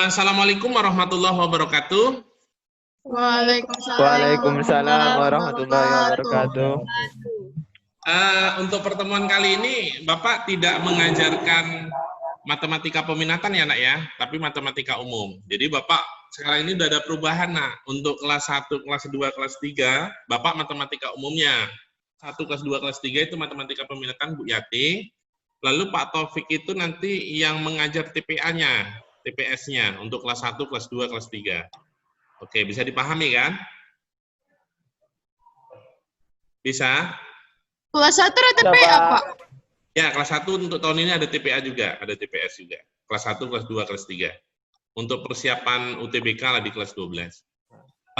Assalamualaikum warahmatullahi wabarakatuh. Waalaikumsalam warahmatullahi wabarakatuh. Untuk pertemuan kali ini, Bapak tidak mengajarkan matematika peminatan ya, Nak ya, tapi matematika umum. Jadi Bapak sekarang ini sudah ada perubahan, Nak. Untuk kelas 1, kelas 2, kelas 3, Bapak matematika umumnya. 1, kelas 2, kelas 3 itu matematika peminatan Bu Yati. Lalu Pak Taufik itu nanti yang mengajar TPA-nya, TPS-nya untuk kelas 1, kelas 2, kelas 3. Oke, bisa dipahami kan? Bisa? Kelas 1 ada TPA, Pak? Ya, kelas 1 untuk tahun ini ada TPA juga, ada TPS juga. Kelas 1, kelas 2, kelas 3. Untuk persiapan UTBK lah di kelas 12.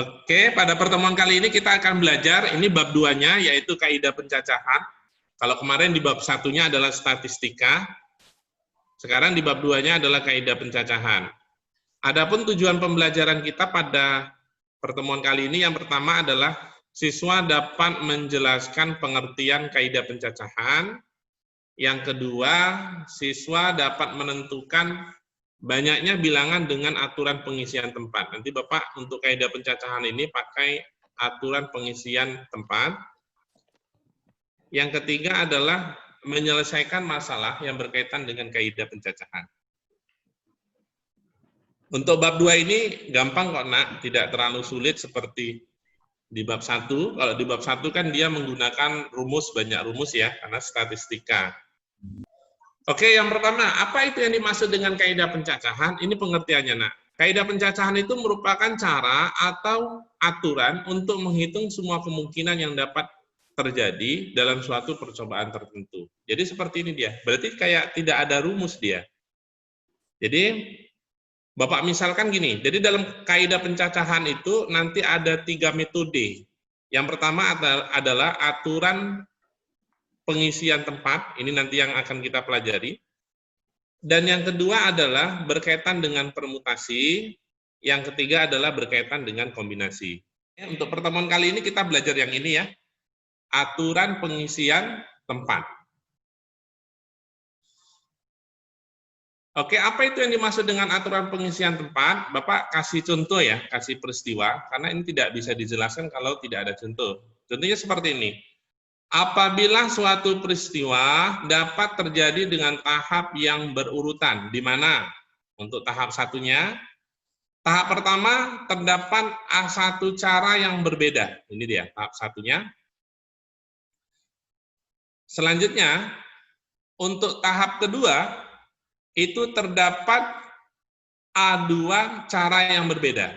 Oke, pada pertemuan kali ini kita akan belajar, ini bab 2-nya, yaitu kaidah pencacahan. Kalau kemarin di bab 1-nya adalah statistika, sekarang di bab 2-nya adalah kaidah pencacahan. Adapun tujuan pembelajaran kita pada pertemuan kali ini, yang pertama adalah siswa dapat menjelaskan pengertian kaidah pencacahan. Yang kedua, siswa dapat menentukan banyaknya bilangan dengan aturan pengisian tempat. Nanti Bapak untuk kaidah pencacahan ini pakai aturan pengisian tempat. Yang ketiga adalah menyelesaikan masalah yang berkaitan dengan kaidah pencacahan. Untuk bab 2 ini gampang kok, Nak, tidak terlalu sulit seperti di bab 1. Kalau di bab 1 kan dia menggunakan rumus, banyak rumus ya, karena statistika. Oke, yang pertama, apa itu yang dimaksud dengan kaidah pencacahan? Ini pengertiannya, Nak. Kaidah pencacahan itu merupakan cara atau aturan untuk menghitung semua kemungkinan yang dapat terjadi dalam suatu percobaan tertentu. Jadi seperti ini dia. Berarti kayak tidak ada rumus dia. Jadi Bapak misalkan gini, jadi dalam kaidah pencacahan itu nanti ada 3 metode. Yang pertama adalah aturan pengisian tempat, ini nanti yang akan kita pelajari. Dan yang kedua adalah berkaitan dengan permutasi, yang ketiga adalah berkaitan dengan kombinasi. Untuk pertemuan kali ini kita belajar yang ini ya, aturan pengisian tempat. Oke, apa itu yang dimaksud dengan aturan pengisian tempat? Bapak kasih contoh ya, kasih peristiwa, karena ini tidak bisa dijelaskan kalau tidak ada contoh. Contohnya seperti ini. Apabila suatu peristiwa dapat terjadi dengan tahap yang berurutan, di mana? Untuk tahap satunya, tahap pertama terdapat satu cara yang berbeda. Ini dia, tahap satunya. Selanjutnya, untuk tahap kedua, itu terdapat A2 cara yang berbeda.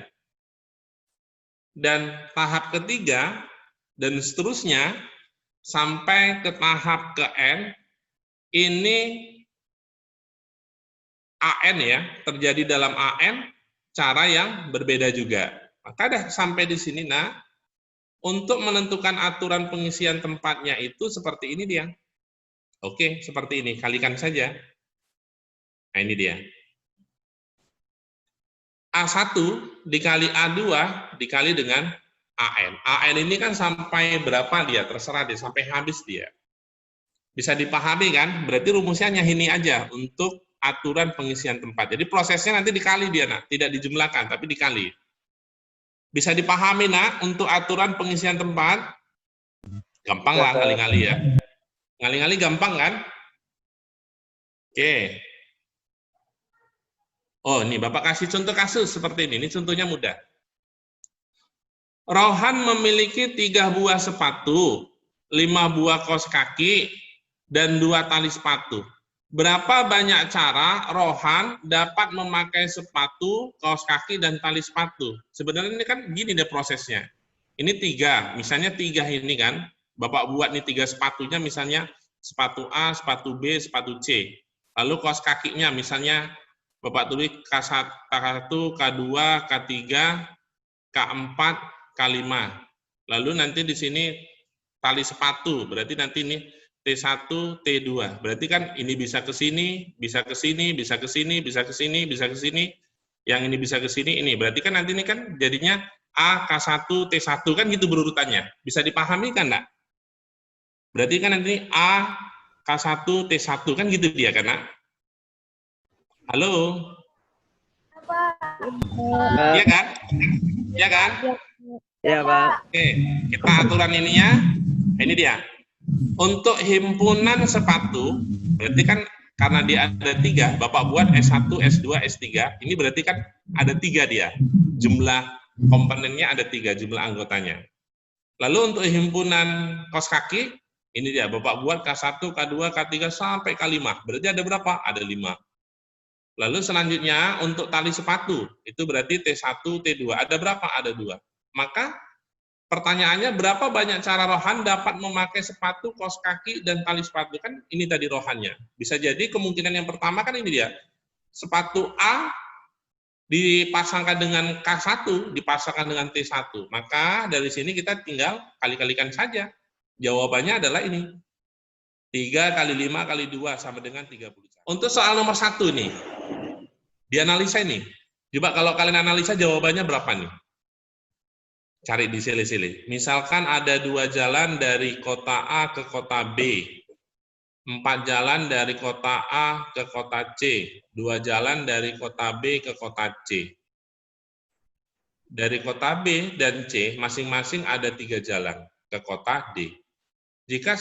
Dan tahap ketiga, dan seterusnya, sampai ke tahap ke N, ini AN ya, terjadi dalam AN, cara yang berbeda juga. Maka dah sampai di sini, nah, untuk menentukan aturan pengisian tempatnya itu seperti ini dia. Oke, seperti ini, kalikan saja. Nah, ini dia. A1 dikali A2 dikali dengan AN. AN ini kan sampai berapa dia? Terserah dia, sampai habis dia. Bisa dipahami kan? Berarti rumusnya hanya ini aja untuk aturan pengisian tempat. Jadi prosesnya nanti dikali dia, Nak. Tidak dijumlahkan, tapi dikali. Bisa dipahami, Nak, untuk aturan pengisian tempat? Gampang lah, ngali-ngali ya. Ngali-ngali gampang kan? Oke. Oh, ini Bapak kasih contoh kasus seperti ini. Ini contohnya mudah. Rohan memiliki 3 buah sepatu, 5 buah kaos kaki, dan 2 tali sepatu. Berapa banyak cara Rohan dapat memakai sepatu, kaos kaki, dan tali sepatu? Sebenarnya ini kan gini deh prosesnya. Ini 3, misalnya 3 ini kan, Bapak buat nih 3 sepatunya, misalnya sepatu A, sepatu B, sepatu C. Lalu kaos kakinya, misalnya Bapak tulis K1, K2, K3, K4, K5. Lalu nanti di sini tali sepatu, berarti nanti ini T1, T2. Berarti kan ini bisa ke sini, bisa ke sini, bisa ke sini, bisa ke sini, bisa ke sini. Yang ini bisa ke sini, ini. Berarti kan nanti ini kan jadinya A, K1, T1 kan gitu berurutannya. Bisa dipahami kan enggak? Berarti kan nanti A, K1, T1 kan gitu dia kan, Nak? Halo? Iya kan? Iya kan? Ya, Pak. Oke, kita aturan ininya. Ini dia. Untuk himpunan sepatu, berarti kan karena dia ada 3, Bapak buat S1, S2, S3, ini berarti kan ada 3 dia. Jumlah komponennya ada 3, jumlah anggotanya. Lalu untuk himpunan kaos kaki, ini dia, Bapak buat K1, K2, K3, sampai K5. Berarti ada berapa? Ada 5. Lalu selanjutnya untuk tali sepatu, itu berarti T1, T2. Ada berapa? Ada 2. Maka pertanyaannya berapa banyak cara Rohan dapat memakai sepatu, kaos kaki, dan tali sepatu? Kan ini tadi Rohannya. Bisa jadi kemungkinan yang pertama kan ini dia. Sepatu A dipasangkan dengan K1, dipasangkan dengan T1. Maka dari sini kita tinggal kali-kalikan saja. Jawabannya adalah ini. 3 kali 5 kali 2 sama dengan 30. Untuk soal nomor 1 nih. Dianalisa ini. Coba kalau kalian analisa jawabannya berapa nih? Cari di sini. Misalkan ada 2 jalan dari kota A ke kota B. 4 jalan dari kota A ke kota C. 2 jalan dari kota B ke kota C. Dari kota B dan C masing-masing ada 3 jalan ke kota D. Jika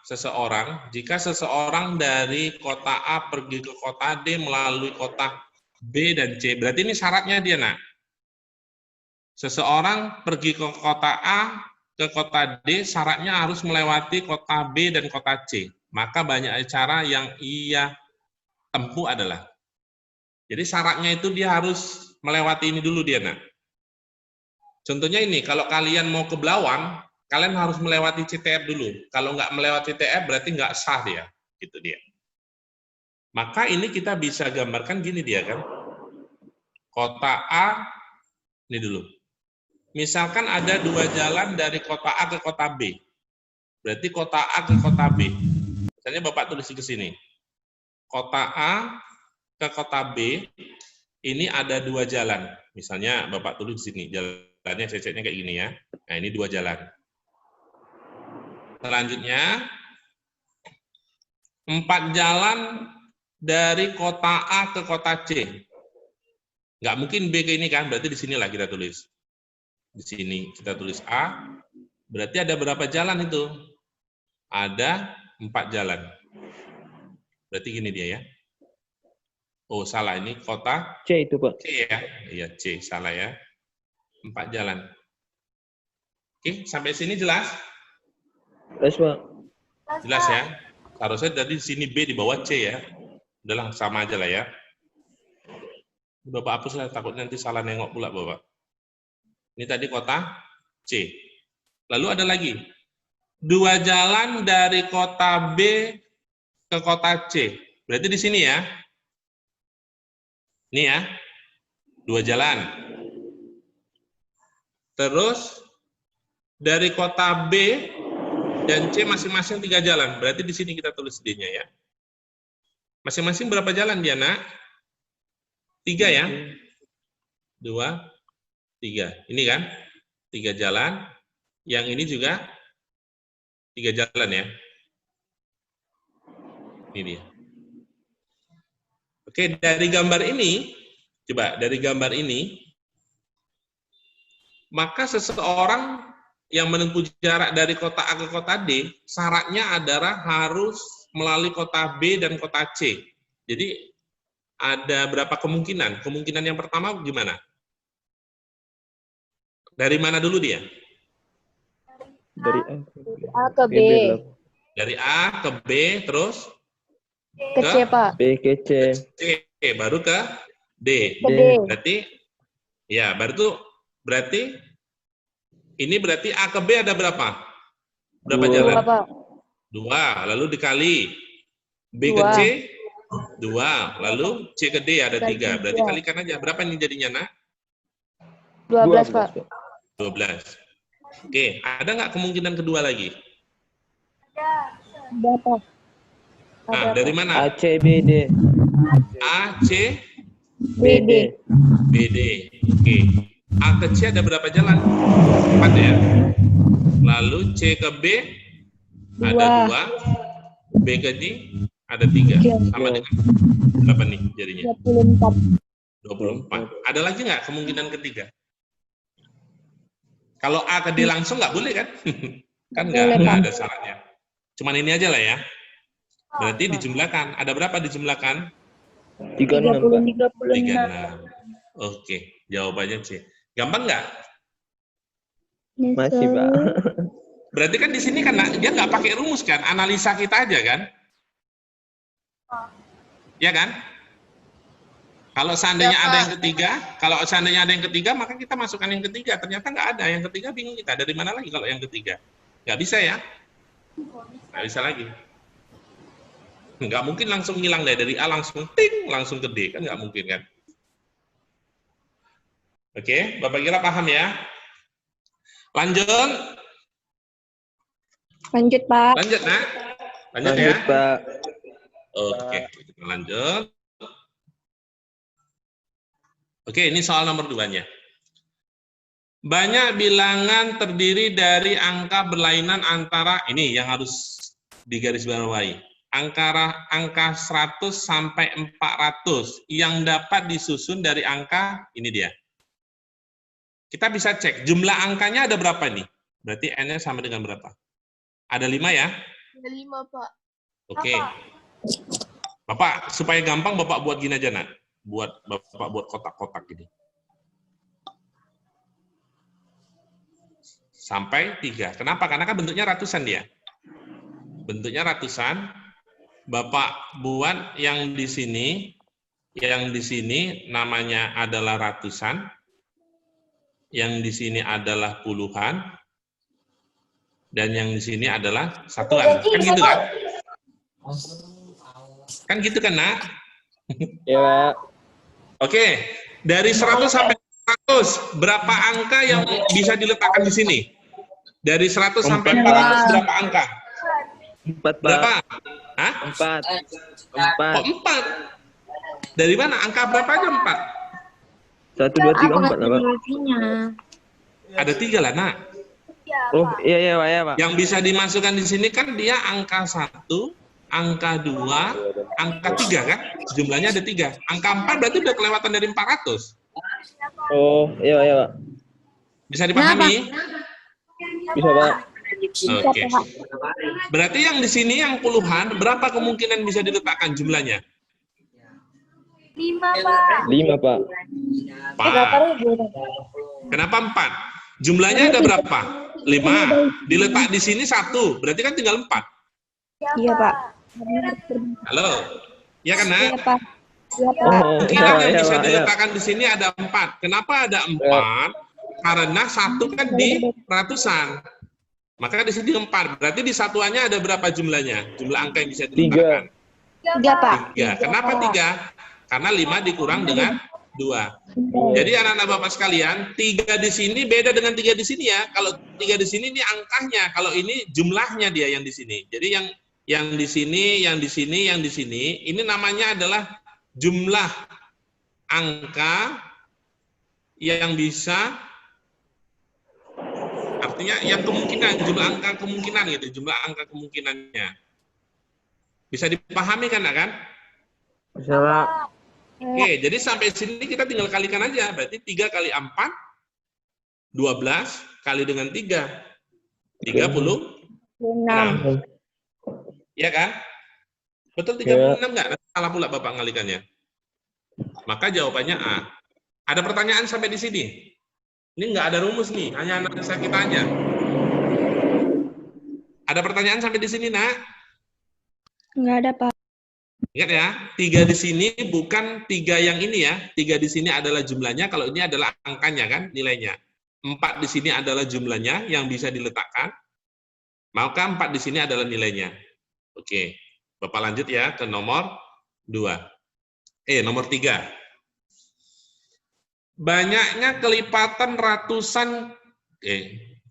seseorang dari kota A pergi ke kota D melalui kota B dan C, berarti ini syaratnya dia, Nak. Seseorang pergi ke kota A ke kota D, syaratnya harus melewati kota B dan kota C. Maka banyak cara yang ia tempuh adalah. Jadi syaratnya itu dia harus melewati ini dulu dia, Nak. Contohnya ini, kalau kalian mau ke Belawang, kalian harus melewati CTF dulu. Kalau nggak melewati CTF berarti nggak sah dia. Gitu dia. Maka ini kita bisa gambarkan gini dia kan. Kota A, ini dulu. Misalkan ada 2 jalan dari kota A ke kota B. Berarti kota A ke kota B. Misalnya Bapak tulis ke sini. Kota A ke kota B, ini ada 2 jalan. Misalnya Bapak tulis di sini. Jalannya ceceknya kayak gini ya. Nah ini 2 jalan. Selanjutnya, 4 jalan dari kota A ke kota C. Nggak mungkin B ke ini kan, berarti di sinilah kita tulis. Di sini kita tulis A, berarti ada berapa jalan itu? Ada 4 jalan. Berarti gini dia ya. Oh, salah, ini kota C itu, Pak. C ya. Iya, C, salah ya. 4 jalan. Oke, sampai sini jelas? Jelas, Pak. Jelas ya. Harusnya dari sini B di bawah C ya. Udahlah sama aja lah ya. Bapak hapus lah, takut nanti salah nengok pula Bapak. Ini tadi kota C. Lalu ada lagi. 2 jalan dari kota B ke kota C. Berarti di sini ya. Ini ya. 2 jalan. Terus dari kota B dan C masing-masing 3 jalan. Berarti di sini kita tulis D-nya ya. Masing-masing berapa jalan dia, Nak? 3 ya? 2, 3. Ini kan? 3 jalan. Yang ini juga 3 jalan ya. Ini dia. Oke, dari gambar ini, coba dari gambar ini, maka seseorang yang menempuh jarak dari kota A ke kota D, syaratnya adalah harus melalui kota B dan kota C. Jadi ada berapa kemungkinan? Kemungkinan yang pertama gimana? Dari mana dulu dia? Dari A ke B. Dari A ke B, terus Ke C, Pak. B ke C. C, baru ke D. Ke D. Berarti, ya, berarti ini berarti A ke B ada berapa? Berapa 2. jalan? Pak. 2, lalu dikali B ke 2. C, 2, lalu C ke D ada 3. Berarti 3. kalikan aja. Berapa ini jadinya, Nak? 12, Pak. 12. Oke, ada nggak kemungkinan kedua lagi? Berapa? Nah, dari mana? A, C, B, D. A, C, B, D. B, D. Oke. A ke C ada berapa jalan? 4 ya. Lalu C ke B ada 2. B ke D ada 3. Sama dengan berapa nih jadinya? 24. 24. Ada lagi nggak kemungkinan ketiga? Kalau A ke D langsung nggak boleh kan? Kan nggak ada syaratnya. Cuman ini aja lah ya. Berarti dijumlahkan. Ada berapa dijumlahkan? 36, Pak. 36. Oke, jawabannya C. Gampang nggak? Masih, Pak. Berarti kan di sini kan dia nggak pakai rumus kan? Analisa kita aja kan? Ya kan? Kalau seandainya ada yang ketiga, maka kita masukkan yang ketiga. Ternyata nggak ada yang ketiga, bingung kita dari mana lagi kalau yang ketiga? Nggak bisa ya? Nggak bisa lagi. Nggak mungkin langsung hilang dari A langsung ting langsung ke D kan nggak mungkin kan? Oke, Bapak kira paham ya? Lanjut. Lanjut, Pak. Lanjut, Nak. Lanjut ya. Lanjut, Pak. Oke, kita lanjut. Oke, ini soal nomor 2-nya. Banyak bilangan terdiri dari angka berlainan antara, ini yang harus digarisbawahi, angka 100 sampai 400 yang dapat disusun dari angka, ini dia. Kita bisa cek, jumlah angkanya ada berapa nih? Berarti N-nya sama dengan berapa? Ada 5 ya? Ada 5, Pak. Oke. Bapak, supaya gampang Bapak buat gini aja, Nak. Bapak buat kotak-kotak gini. Sampai 3. Kenapa? Karena kan bentuknya ratusan dia. Bentuknya ratusan. Bapak buat yang di sini namanya adalah ratusan. Yang di sini adalah puluhan. Dan yang di sini adalah satuan. Kan gitu kan? Kan gitu kan, Nak? Ya, Pak. Oke, dari 100 sampai 100, berapa angka yang bisa diletakkan di sini? Dari 100 sampai 400, berapa angka? 4, Pak. Berapa? Hah? 4. Oh, 4. Dari mana? Angka berapa aja 4? 1, 2, 3, 4 lah, Pak. Ada 3 lah, Nak. Oh, iya, Pak, ya, Pak. Yang bisa dimasukkan di sini kan dia angka 1, angka 2, angka 3 kan? Jumlahnya ada 3. Angka 4 berarti udah kelewatan dari 400. Oh, iya, Pak. Bisa dipahami? Bisa, Pak. Oke. Berarti yang di sini yang puluhan, berapa kemungkinan bisa diletakkan jumlahnya? 5, Pak. 5, Pak. 4. Kenapa 4? Jumlahnya ada berapa? 5. Diletak di sini 1, berarti kan tinggal 4. Iya, Pak. Halo? Ya kan, Nak? Iya, Pak. Iya, Pak. Oh, Kemungkinan yang iya, bisa Pak, ya. diletakkan di sini ada 4. Kenapa ada 4? Karena 1 kan di ratusan. Maka di sini 4. Berarti di satuannya ada berapa jumlahnya? Jumlah angka yang bisa diletakkan? 3, Pak. 3. Kenapa 3? Karena 5 dikurang dengan 2. Jadi anak-anak Bapak sekalian, 3 di sini beda dengan 3 di sini ya. Kalau 3 di sini ini angkanya, kalau ini jumlahnya dia yang di sini. Jadi yang di sini, yang di sini, yang di sini, ini namanya adalah jumlah angka yang bisa, artinya yang kemungkinan, jumlah angka kemungkinan gitu, jumlah angka kemungkinannya. Bisa dipahami kan, kan? Bisa, Pak. Oke, jadi sampai sini kita tinggal kalikan aja. Berarti 3 kali 4, 12 kali dengan 3, 36. Ya kan? Betul 36 nggak? Salah pula Bapak ngalikannya. Maka jawabannya A. Ada pertanyaan sampai di sini? Ini nggak ada rumus nih, hanya analisa kita aja. Ada pertanyaan sampai di sini, Nak? Nggak ada, Pak. Ingat ya, 3 di sini bukan 3 yang ini ya. 3 di sini adalah jumlahnya, kalau ini adalah angkanya kan, nilainya. 4 di sini adalah jumlahnya yang bisa diletakkan. Maka 4 di sini adalah nilainya. Oke, Bapak lanjut ya ke nomor 2. Nomor 3. Banyaknya kelipatan ratusan,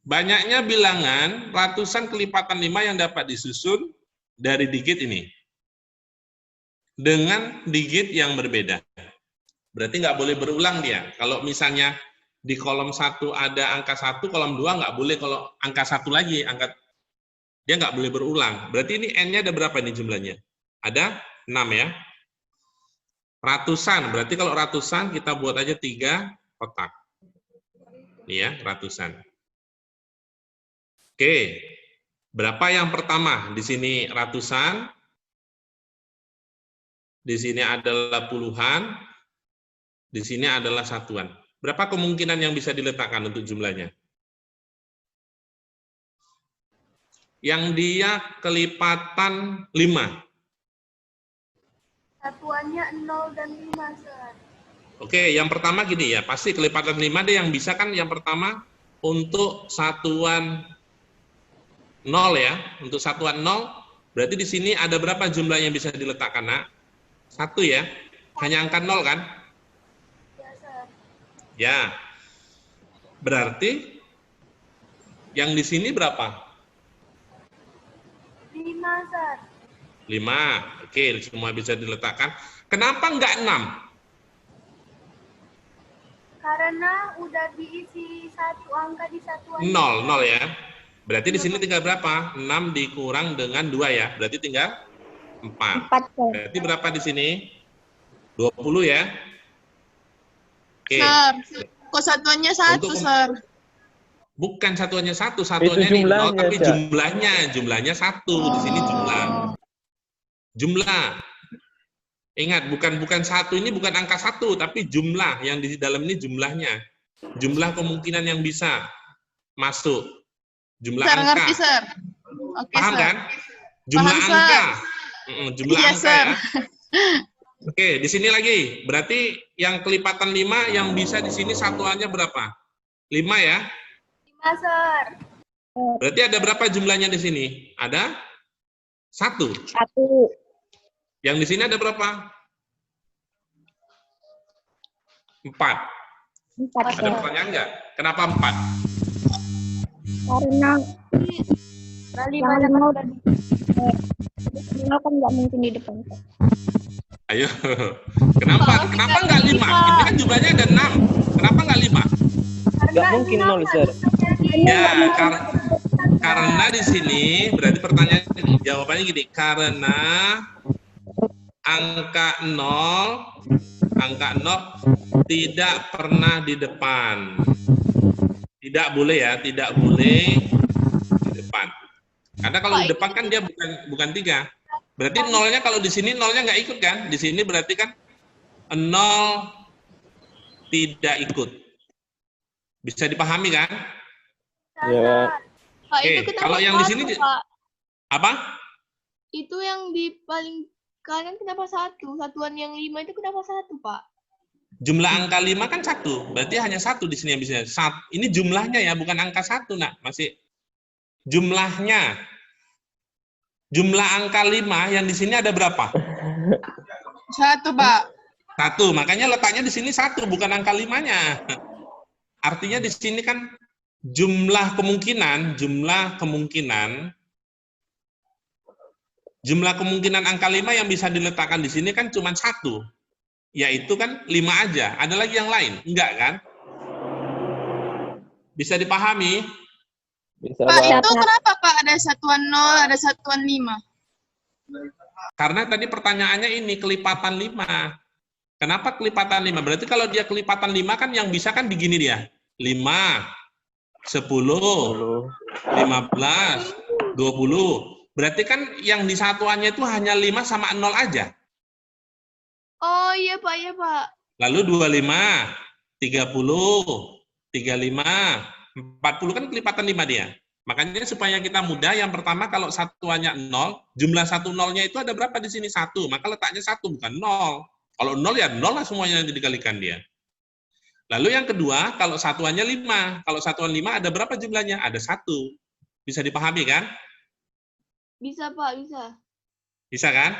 banyaknya bilangan ratusan kelipatan 5 yang dapat disusun dari digit ini dengan digit yang berbeda. Berarti nggak boleh berulang dia. Kalau misalnya di kolom 1 ada angka 1, kolom 2 nggak boleh kalau angka 1 lagi, dia nggak boleh berulang. Berarti ini N-nya ada berapa nih jumlahnya? Ada 6 ya. Ratusan, berarti kalau ratusan kita buat aja 3 kotak. Ini ya, ratusan. Oke, berapa yang pertama? Di sini ratusan, di sini adalah puluhan, di sini adalah satuan. Berapa kemungkinan yang bisa diletakkan untuk jumlahnya? Yang dia kelipatan 5. Satuannya 0 dan 5, Sir. Oke, yang pertama gini ya, pasti kelipatan 5 deh yang bisa kan yang pertama untuk satuan 0 ya, untuk satuan 0, berarti di sini ada berapa jumlah yang bisa diletakkan, Nak? 1 ya, hanya angka 0 kan? Ya, Sir. Ya, berarti yang di sini berapa? 5, Sir. 5, oke, semua bisa diletakkan. Kenapa enggak 6? Karena udah diisi satu angka di satuan. 0 ya. Berarti di sini tinggal berapa? 6 dikurang dengan 2 ya. Berarti tinggal 4. 4, Sir. Berarti berapa di sini? 20 ya. Oke. Sir, kok satuannya 1, Sir? Bukan satuannya 1, satuannya Itu di 0, jumlahnya, tapi Cak. jumlahnya 1. Di sini jumlah. Jumlah. Ingat, bukan 1 ini bukan angka 1, tapi jumlah yang di dalam ini jumlahnya. Jumlah kemungkinan yang bisa masuk. Jumlah Sir, angka. ngerti, Sir. Oke, Paham Sir. kan? Jumlah Paham, angka. Sir. Jumlah Iya, angka Sir. ya. Oke, di sini lagi. Berarti yang kelipatan 5 yang bisa di sini satuannya berapa? 5 ya. 5, Sir. Berarti ada berapa jumlahnya di sini? Ada 1. 1. Yang di sini ada berapa? 4. 4, Ada Sir. pertanyaan nggak? Kenapa 4? Karena yang 5 udah di 5 kan nggak mungkin di depan, Sir. Ayo. Kenapa? Kenapa nggak 5? Ini kan jumlahnya ada 6. Kenapa nggak 5? Nggak mungkin 0, Sir. Ya, karena di sini berarti pertanyaan jawabannya gini, karena angka 0 tidak pernah di depan. Tidak boleh ya, tidak boleh di depan. Karena kalau di depan kan dia bukan 3. Berarti nolnya kalau di sini nolnya nggak ikut kan? Di sini berarti kan 0 tidak ikut. Bisa dipahami kan? Ya. Pak, Oke, itu kenapa kalau yang di sini 1, Pak? apa? Itu yang di paling kanan kenapa 1? Satuan yang 5 itu kenapa 1, Pak? Jumlah angka 5 kan 1, berarti hanya 1 di sini yang bisa. Ini jumlahnya ya, bukan angka 1, Nak. Masih jumlahnya. Jumlah angka 5 yang di sini ada berapa? 1, Pak. 1, makanya letaknya di sini 1, bukan angka 5-nya. Artinya di sini kan jumlah kemungkinan angka 5 yang bisa diletakkan di sini kan cuma 1. Yaitu kan 5 aja. Ada lagi yang lain? Enggak kan? Bisa dipahami? Bisa, Pak, Pak. itu kenapa, Pak? Ada satuan 0, ada satuan 5? Karena tadi pertanyaannya ini kelipatan 5. Kenapa kelipatan 5? Berarti kalau dia kelipatan 5 kan yang bisa kan begini dia. 5, 10, 15, 20. Berarti kan yang di satuannya itu hanya 5 sama 0 aja. Oh, iya, Pak, iya, Pak. Lalu 25, 30, 35, 40 kan kelipatan 5 dia. Makanya supaya kita mudah, yang pertama kalau satuannya 0, jumlah 1 0-nya itu ada berapa di sini? 1. Maka letaknya 1, bukan 0. Kalau 0 ya 0 lah semuanya yang dikalikan dia. Lalu yang kedua, kalau satuannya 5. Kalau satuan 5 ada berapa jumlahnya? Ada 1. Bisa dipahami kan? Bisa, Pak, bisa. Bisa kan?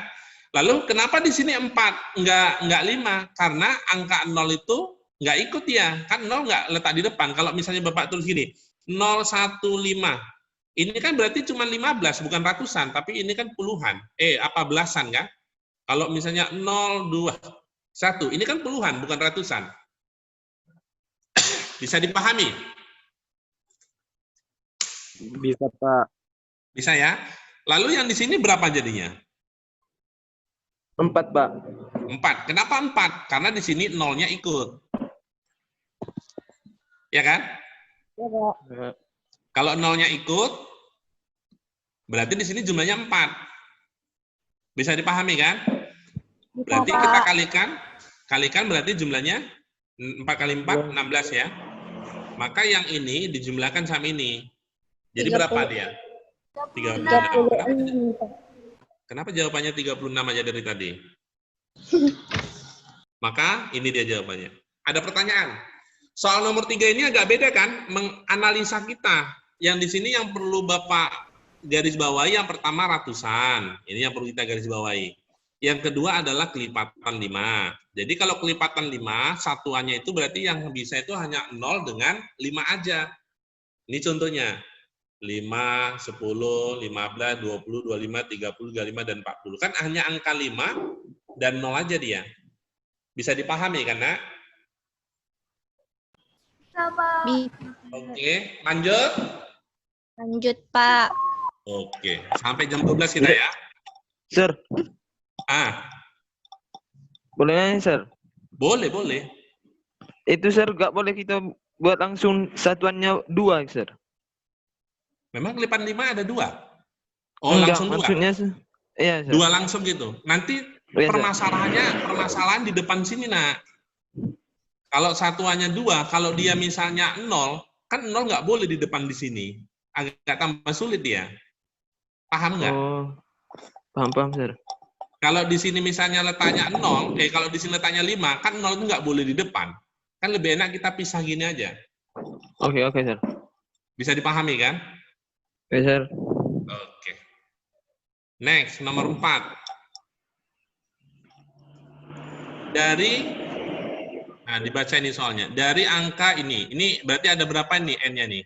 Lalu kenapa di sini 4, enggak 5? Karena angka 0 itu enggak ikut ya. Kan 0 enggak letak di depan. Kalau misalnya Bapak tulis gini, 015. Ini kan berarti cuma 15, bukan ratusan, tapi ini kan puluhan. Apa belasan kan? Kalau misalnya 0, 2, 1, ini kan puluhan, bukan ratusan. Bisa dipahami? Bisa, Pak. Bisa ya? Lalu yang di sini berapa jadinya? 4, Pak. 4. Kenapa 4? Karena di sini nolnya ikut. Ya kan? Ya, Pak. Ya. Kalau nolnya ikut, berarti di sini jumlahnya 4. Bisa dipahami kan? Berarti Pak. kita kalikan berarti jumlahnya 4 kali 4, 16 ya. Maka yang ini dijumlahkan sama ini. Jadi 30. berapa dia? 36. 36, Pak. Kenapa jawabannya 36 aja dari tadi? Maka ini dia jawabannya. Ada pertanyaan. Soal nomor 3 ini agak beda kan? Menganalisa kita. Yang di sini yang perlu Bapak garis bawahi, yang pertama ratusan. Ini yang perlu kita garis bawahi. Yang kedua adalah kelipatan 5. Jadi kalau kelipatan 5, satuannya itu berarti yang bisa itu hanya 0 dengan 5 aja. Ini contohnya. 5, 10, 15, 20, 25, 30, 35, dan 40. Kan hanya angka 5 dan 0 aja dia. Bisa dipahami kan, Nak? Oke, lanjut. Lanjut, Pak. Oke, sampai jam 12 kita ya. Sir, boleh nanya, Sir? Boleh, boleh. Itu, Sir, nggak boleh kita buat langsung satuannya 2, Sir. Memang kelipatan 5 ada 2? Oh, Enggak, langsung 2? maksudnya, iya, Sir. 2 langsung gitu. Nanti Iya, Sir. permasalahan di depan sini, Nak. Kalau satuannya 2, kalau dia misalnya 0, kan 0 nggak boleh di depan di sini. Agak tambah sulit dia. Paham nggak? Oh, paham, Sir. Kalau di sini misalnya letaknya 0, kalau di sini letaknya 5, kan 0 itu nggak boleh di depan. Kan lebih enak kita pisah gini aja. Oke, Sir. Bisa dipahami kan? Oke, Sir. Oke. Next, nomor 4. Nah, dibaca ini soalnya. Dari angka ini berarti ada berapa nih N-nya nih?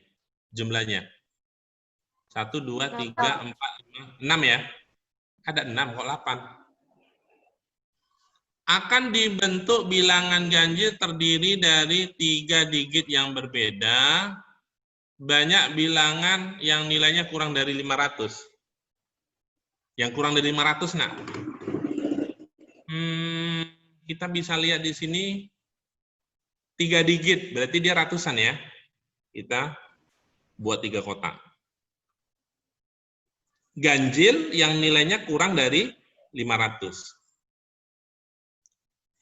Jumlahnya. 1, 2, 3, 4, 5, 6 ya? Ada 6, kok 8? Akan dibentuk bilangan ganjil terdiri dari 3 digit yang berbeda. Banyak bilangan yang nilainya kurang dari 500. Yang kurang dari 500, Nak. Kita bisa lihat di sini 3 digit, berarti dia ratusan ya. Kita buat 3 kotak. Ganjil yang nilainya kurang dari 500.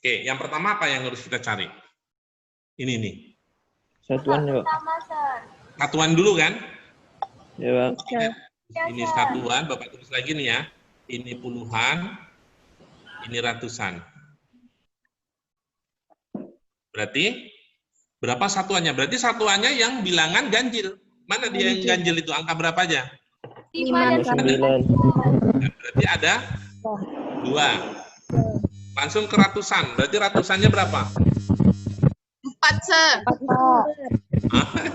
Oke, yang pertama apa yang harus kita cari? Ini nih. Satuannya, Pak. Satuan dulu kan? Ya, Pak. Ini satuan, Bapak tulis lagi nih ya. Ini puluhan, ini ratusan. Berarti berapa satuannya? Berarti satuannya yang bilangan ganjil. Mana dia yang ganjil itu? Angka berapa aja? 5 dan 9. Berarti ada 2. Langsung ke ratusan. Berarti ratusannya berapa? 4, Sir. 4, Pak.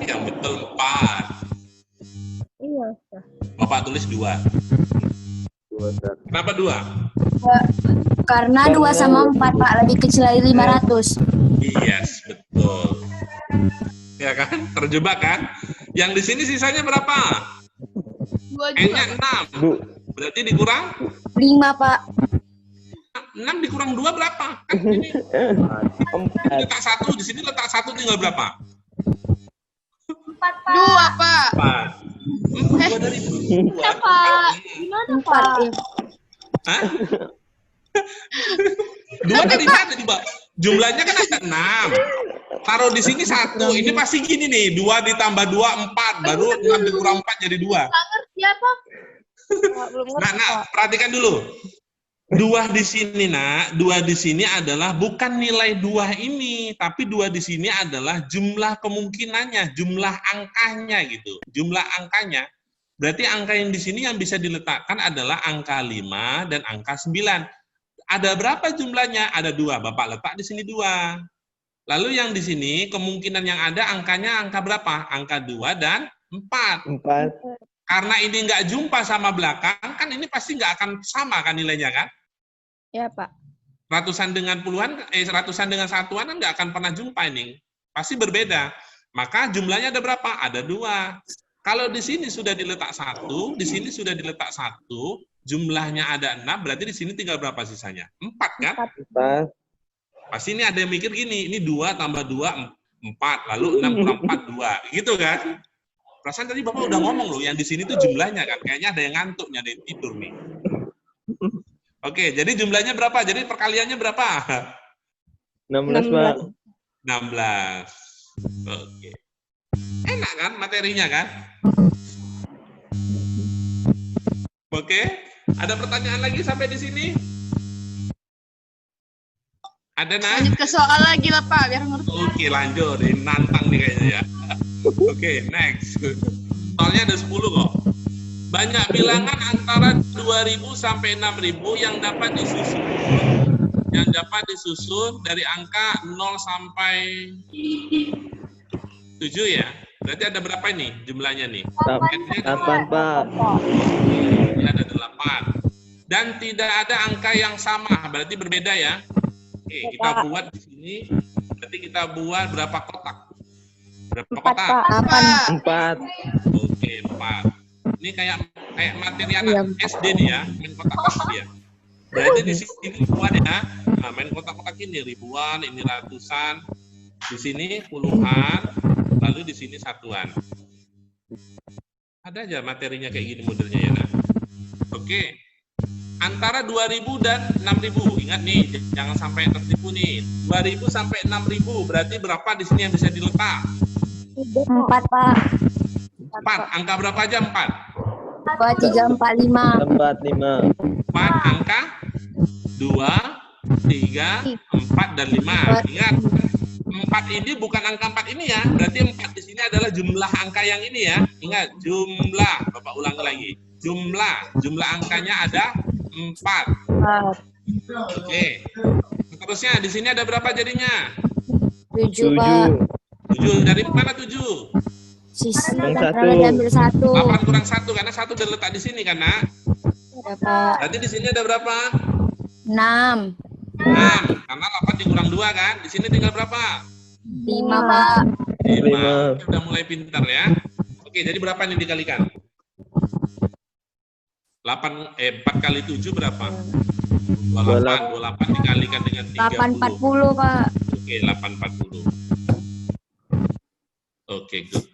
Yang betul 4. Iya, Pak. Bapak tulis 2. Kenapa 2? Karena 2 sama 4, Pak. Lebih kecil dari 500. Yes, betul. Ya kan? Terjebak kan? Yang di sini sisanya berapa? 2 N-nya juga. 6. Berarti dikurang 5, Pak. 6 dikurang 2 berapa? Kan ini letak 1, di sini letak 1 tinggal berapa? 2, Pak. 4. 2 dari 2. Pak. Gimana, 4, Pak? ya. Hah? 2 dari mana coba? Jumlahnya kan ada 6. Taruh di sini 1. Ini pasti gini nih, 2 ditambah 2, 4. Baru 6 dikurang 4 jadi 2. Nggak ngerti apa? Belum Nah, perhatikan dulu. 2 di sini, Nak. 2 di sini adalah bukan nilai 2 ini, tapi 2 di sini adalah jumlah kemungkinannya, jumlah angkanya gitu. Jumlah angkanya. Berarti angka yang di sini yang bisa diletakkan adalah angka 5 dan angka 9. Ada berapa jumlahnya? Ada 2. Bapak letak di sini 2. Lalu yang di sini kemungkinan yang ada angkanya angka berapa? Angka 2 dan 4. 4. Karena ini nggak jumpa sama belakang, kan ini pasti nggak akan sama kan nilainya kan? Ya, Pak. Ratusan dengan puluhan, ratusan dengan satuan kan nggak akan pernah jumpa ini. Pasti berbeda. Maka jumlahnya ada berapa? Ada 2. Kalau di sini sudah diletak 1, di sini sudah diletak 1, jumlahnya ada 6, berarti di sini tinggal berapa sisanya? 4 kan? 4. Pasti ini ada yang mikir gini, ini 2 tambah 2, 4, lalu 6 kurang 4, 2. Gitu kan? Perasaan tadi Bapak udah ngomong loh, yang di sini tuh jumlahnya kan. Kayaknya ada yang ngantuk, ada yang tidur nih. Oke, jadi jumlahnya berapa? Jadi perkaliannya berapa? 16, Pak. 16. Oke. Enak kan materinya kan? Oke. Ada pertanyaan lagi sampai di sini? Ada, Nak? Lanjut ke soal lagi lah, Pak, biar ngerti. Oke, lanjut. Ini nantang nih kayaknya ya. Oke, next. Soalnya ada 10 kok. Banyak bilangan antara 2.000 sampai 6.000 yang dapat disusun dari angka 0 sampai 7 ya. Berarti ada berapa ini jumlahnya nih? 8, Pak. Ini ada 8. Dan tidak ada angka yang sama, berarti berbeda ya. Oke, kita buat di sini. Berarti kita buat berapa kotak? Berapa 4, kotak? Pak. 4. Oke, 4. Ini kayak materi anak SD nih ya, main kotak-kotak ya. Berarti di sini ribuan ya. Nah, main kotak-kotak ini ribuan, ini ratusan, di sini puluhan, lalu di sini satuan. Ada aja materinya kayak gini modelnya ya. Nah. Oke. Antara 2.000 dan 6.000. Ingat nih, jangan sampai tertipu nih. 2.000 sampai 6.000 berarti berapa di sini yang bisa diletak? 4, Pak. 4. Angka berapa aja 4? 2, 3, 4, 5. 4, 5. 4 angka 2, 3, 4 dan 5. Ingat, 4 ini bukan angka 4 ini ya. Berarti 4 di sini adalah jumlah angka yang ini ya. Ingat, jumlah. Bapak ulangi lagi. Jumlah angkanya ada 4. Oke. Terusnya di sini ada berapa jadinya? 7, Pak. 7. Dari mana 7? Sisi Yang kalau satu. diambil 1. 8 kurang 1 karena 1 udah letak di sini kan, Nak? Ya, Pak. Berarti di sini ada berapa? 6. 6. Karena 8 dikurang 2 kan? Di sini tinggal berapa? 5, Pak. 5. Udah mulai pintar ya. Oke, jadi berapa nih dikalikan? 4 kali 7 berapa? 28. 28 dikalikan dengan 30. 840, Pak. Oke, 840. Oke, good.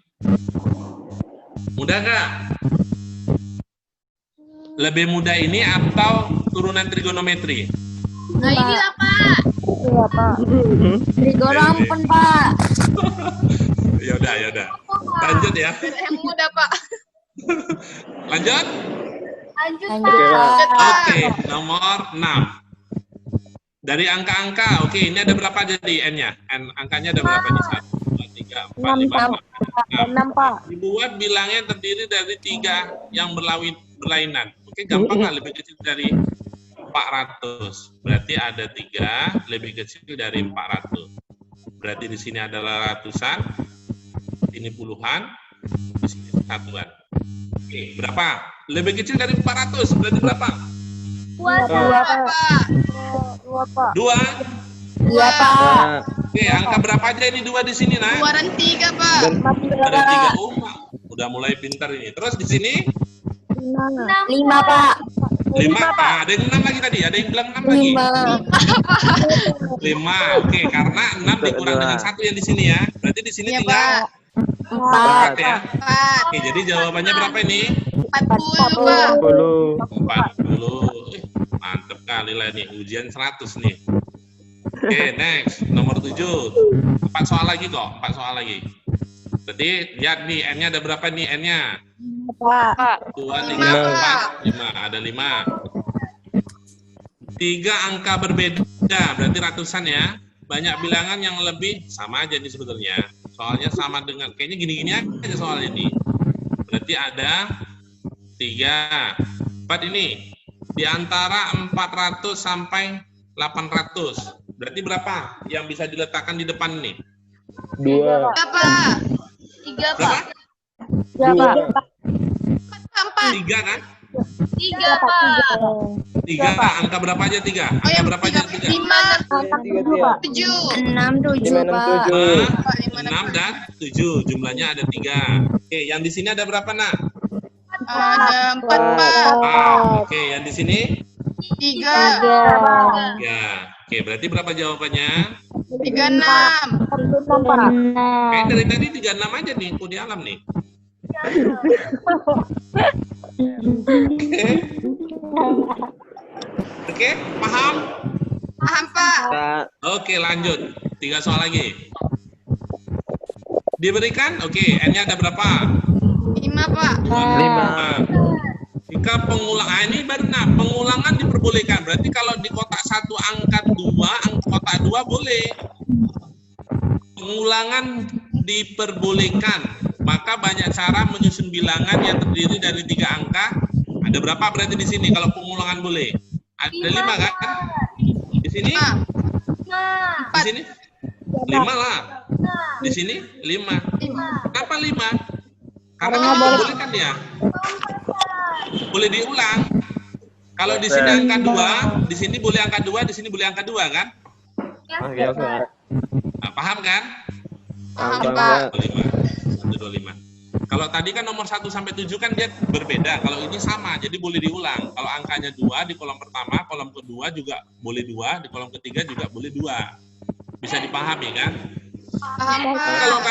Mudah nggak? Lebih mudah ini atau turunan trigonometri? Nah, inilah, Pak. Iya, Pak. Trigonometri, Pak. Yaudah. Lanjut ya. Yang mudah, Pak. Lanjut? Lanjut, Lanjut, Pak. Oke, nomor 6. Dari angka-angka, oke, ini ada berapa jadi N-nya? Angkanya ada berapa nih? 1, 2, 3, 4, 5, 6. Pak. Dibuat bilangnya terdiri dari 3 yang berlainan. Oke, gampang nggak? Lebih kecil dari 400. Berarti ada 3 lebih kecil dari 400. Berarti di sini adalah ratusan, ini puluhan, di sini satuan. Oke, berapa? Lebih kecil dari 400, berarti berapa? 2, Pak. 2. Iya, Pak. Oke, angka berapa aja ini 2 di sini, Nak? 2 dan 3, Pak. Ada 3. Oh, udah mulai pintar ini. Terus di sini 5, Pak. 5. Ada yang 6 lagi tadi. Ada yang bilang 6 lagi. 5. Oke, karena 6 dikurang dengan 1 yang di sini ya. Berarti di sini Iya, tinggal Pak. 4 ya. 4. Oke, jadi jawabannya berapa ini? 40, Pak. 10. 40. Mantep kali lah nih. Ujian 100 nih. Oke, next. Nomor 7. 4 soal lagi kok. 4 soal lagi. Berarti lihat nih, N-nya ada berapa nih N-nya? Pak. 2, 3, 4, 5. Ada 5. 3 angka berbeda, berarti ratusan ya. Banyak bilangan yang lebih, sama aja nih sebetulnya. Soalnya sama dengan, kayaknya gini-gini aja soalnya nih. Berarti ada 3. 4 ini. Di antara 400 sampai 800. Berarti berapa yang bisa diletakkan di depan nih? 2. 3, Pak. 3, Pak. Berapa? 2, Pak. Pak. 3 kan? 3, Pak. 3, angka berapa aja 3? Oh, Angka yang berapa aja 3? 5, 7, 7. 6, 7, Pak. 6 dan 7, jumlahnya ada 3. Oke, yang di sini ada berapa, Nak? Ada 4, Pak. Oke, yang di sini 3. 3. Oke, berarti berapa jawabannya? 36. Kayak dari tadi 36 aja nih, aku di alam nih. Oke, paham? Paham, Pak. Pak. Oke, lanjut. 3 soal lagi. Diberikan, oke, N-nya ada berapa? 5, Pak. 5. Jika pengulangan ini baru, nah, pengulangan diperbolehkan. Berarti kalau di kotak 1 angka 2, kotak 2 boleh. Pengulangan diperbolehkan. Maka banyak cara menyusun bilangan yang terdiri dari 3 angka. Ada berapa berarti di sini kalau pengulangan boleh? Ada 5 kan? Di sini? 5. Di sini? 5 lah. Di sini 5. Kenapa 5? Karena diperbolehkan ya. Boleh diulang. Kalau di sini angka 2, di sini boleh angka 2, di sini boleh angka 2 kan? Oke, Pak. Nah, paham kan? Paham, Paham, Pak. 125. Kalau tadi kan nomor 1 sampai 7 kan dia berbeda. Kalau ini sama, jadi boleh diulang. Kalau angkanya 2 di kolom pertama, kolom kedua juga boleh 2, di kolom ketiga juga boleh 2. Bisa dipahami kan? Paham, Pak.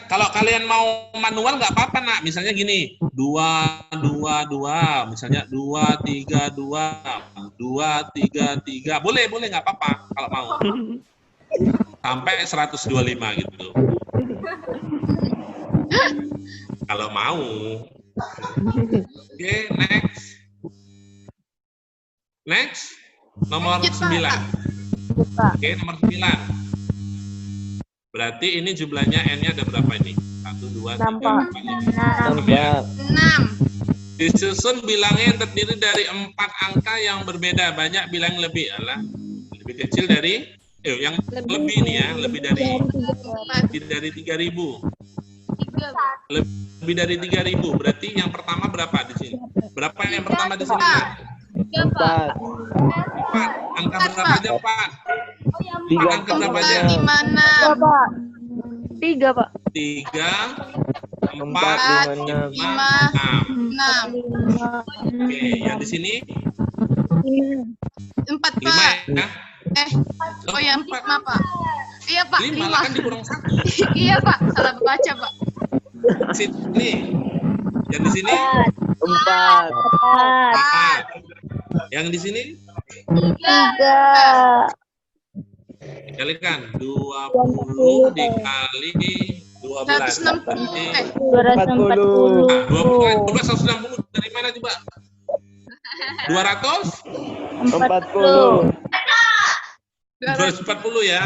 Kalau kalian mau manual nggak apa-apa, Nak. Misalnya gini, 2, 2, 2. Misalnya 2, 3, 2. 2, 3, 3. Boleh nggak apa-apa kalau mau. Sampai 125 gitu. Kalau mau. Oke, next. Next. Nomor 9. Oke, nomor 9. Berarti ini jumlahnya N-nya ada berapa ini? 1, 2, 3, 4, 5, 6 ya. 6. Disusun bilangnya yang terdiri dari 4 angka yang berbeda. Banyak bilang lebih. Alah, lebih kecil dari yang lebih nih ya, lebih dari 3.000. Lebih dari 3.000. Berarti yang pertama berapa di sini? Berapa yang pertama di sini? 4. 4. Angka berapa aja, Pak? 3. Angka berapa aja? 3, Pak. 3, 4, 4, 5, 5, 6. 6. Oke, yang di sini 4, 5 Pak. ya. Oh ya, 4, Pak. Iya, Pak. 5 lah kan dikurang 1. Iya, Pak. Salah baca, Pak. Sini. Yang di sini 4. 4. Yang di sini 3. kalikan 20 dikali 12. 160. Berarti 240. 20 kali 160 dari mana coba? 200? 40. 240 ya.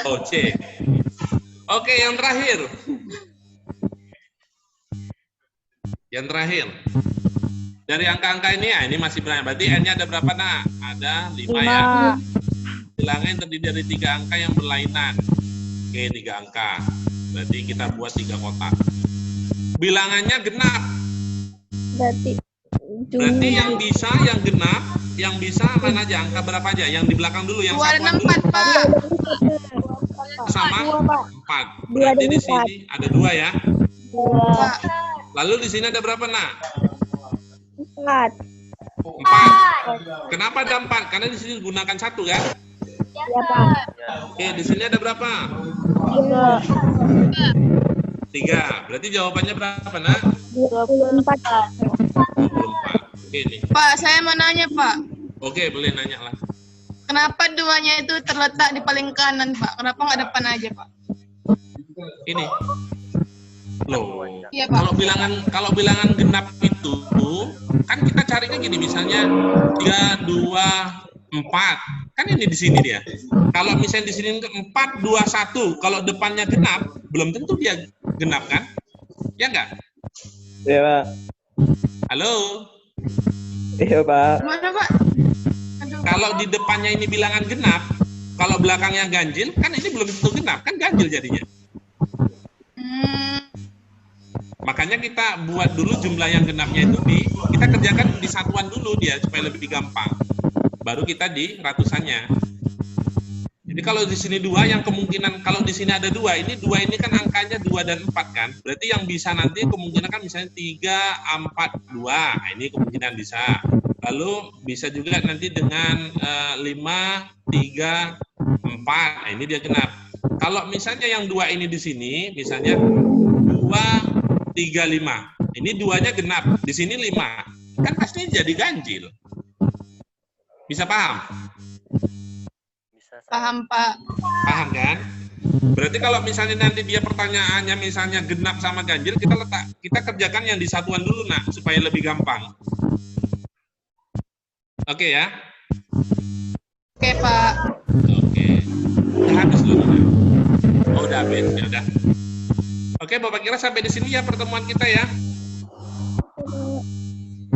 Oh, C. Oke, yang terakhir. Yang terakhir. Dari angka-angka ini ya, ini masih banyak. Berarti N-nya ada berapa, Nak? Ada 5 ya. Bilangnya yang terdiri dari 3 angka yang berlainan. Oke, 3 angka. Berarti kita buat 3 kotak. Bilangannya genap. Berarti yang bisa, yang genap, yang bisa mana aja? Angka berapa aja? Yang di belakang dulu, yang 2 dan satuan 4, Pak. dulu. Sama 4. Berarti di sini ada 2 ya. Pak. Lalu di sini ada berapa, Nak? 4. 4. Kenapa ada 4? Karena di sini gunakan 1 kan? Ya, Pak. Oke, di sini ada berapa? 3. Berarti jawabannya berapa, Nak? 24. 24. Oke nih. Pak, saya mau nanya, Pak. Oke, boleh nanya lah. Kenapa 2-nya itu terletak di paling kanan, Pak? Kenapa nggak depan aja, Pak? Ini. Loh. Iya, Pak. Kalau bilangan genap itu kan kita carinya gini, misalnya 3, 2, 4. Kan ini di sini dia. Kalau misalnya di sini 4, 2, 1, kalau depannya genap, belum tentu dia genap kan? Ya enggak? Iya, Pak. Halo? Iya, Pak. Gimana, Pak? Aduh. Kalau di depannya ini bilangan genap, kalau belakangnya ganjil, kan ini belum tentu genap, kan ganjil jadinya. Makanya kita buat dulu jumlah yang genapnya itu kita kerjakan di satuan dulu dia supaya lebih gampang. Baru kita di ratusannya. Jadi kalau di sini 2, yang kemungkinan kalau di sini ada 2, ini 2 ini kan angkanya 2 dan 4 kan. Berarti yang bisa nanti kemungkinan kan misalnya 3, 4, 2. Nah, ini kemungkinan bisa. Lalu bisa juga nanti dengan 5, 3, 4. Nah, ini dia genap. Kalau misalnya yang 2 ini di sini, misalnya 2, 3, 5. Ini 2-nya genap, di sini 5. Kan pasti jadi ganjil. Bisa paham? Paham, Pak. Paham kan? Berarti kalau misalnya nanti dia pertanyaannya misalnya genap sama ganjil, kita kerjakan yang di satuan dulu nak, supaya lebih gampang. Oke ya? Oke, Pak. Oke. Udah habis dulu. Oh, udah habis, ya udah. Oke, Bapak kira sampai di sini ya pertemuan kita ya.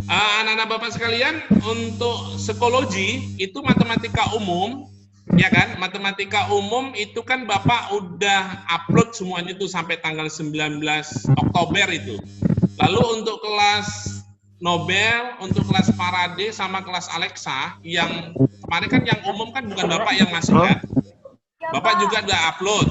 Anak-anak Bapak sekalian, untuk psikologi itu matematika umum, ya kan? Matematika umum itu kan Bapak udah upload semuanya itu sampai tanggal 19 Oktober itu. Lalu untuk kelas Nobel, untuk kelas Faraday sama kelas Alexa, yang kemarin kan yang umum kan bukan Bapak yang masuk kan? Bapak juga udah upload.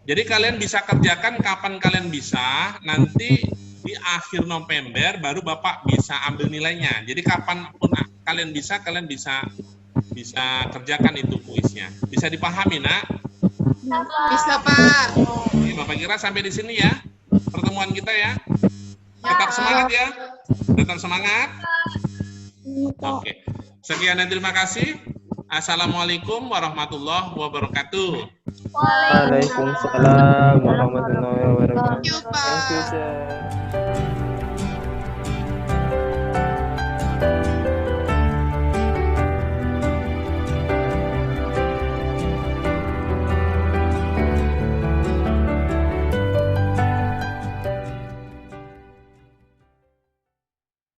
Jadi kalian bisa kerjakan kapan kalian bisa, nanti di akhir November baru Bapak bisa ambil nilainya. Jadi kapanpun kalian bisa kerjakan itu kuisnya. Bisa dipahami, nak? Bisa, Pak. Oke, Bapak kira sampai di sini ya pertemuan kita ya. Tetap semangat ya. Tetap semangat. Oke. Sekian dan terima kasih. Assalamualaikum warahmatullahi wabarakatuh. Waalaikumsalam warahmatullahi wabarakatuh. Thank you, Pak. Thank you, sir.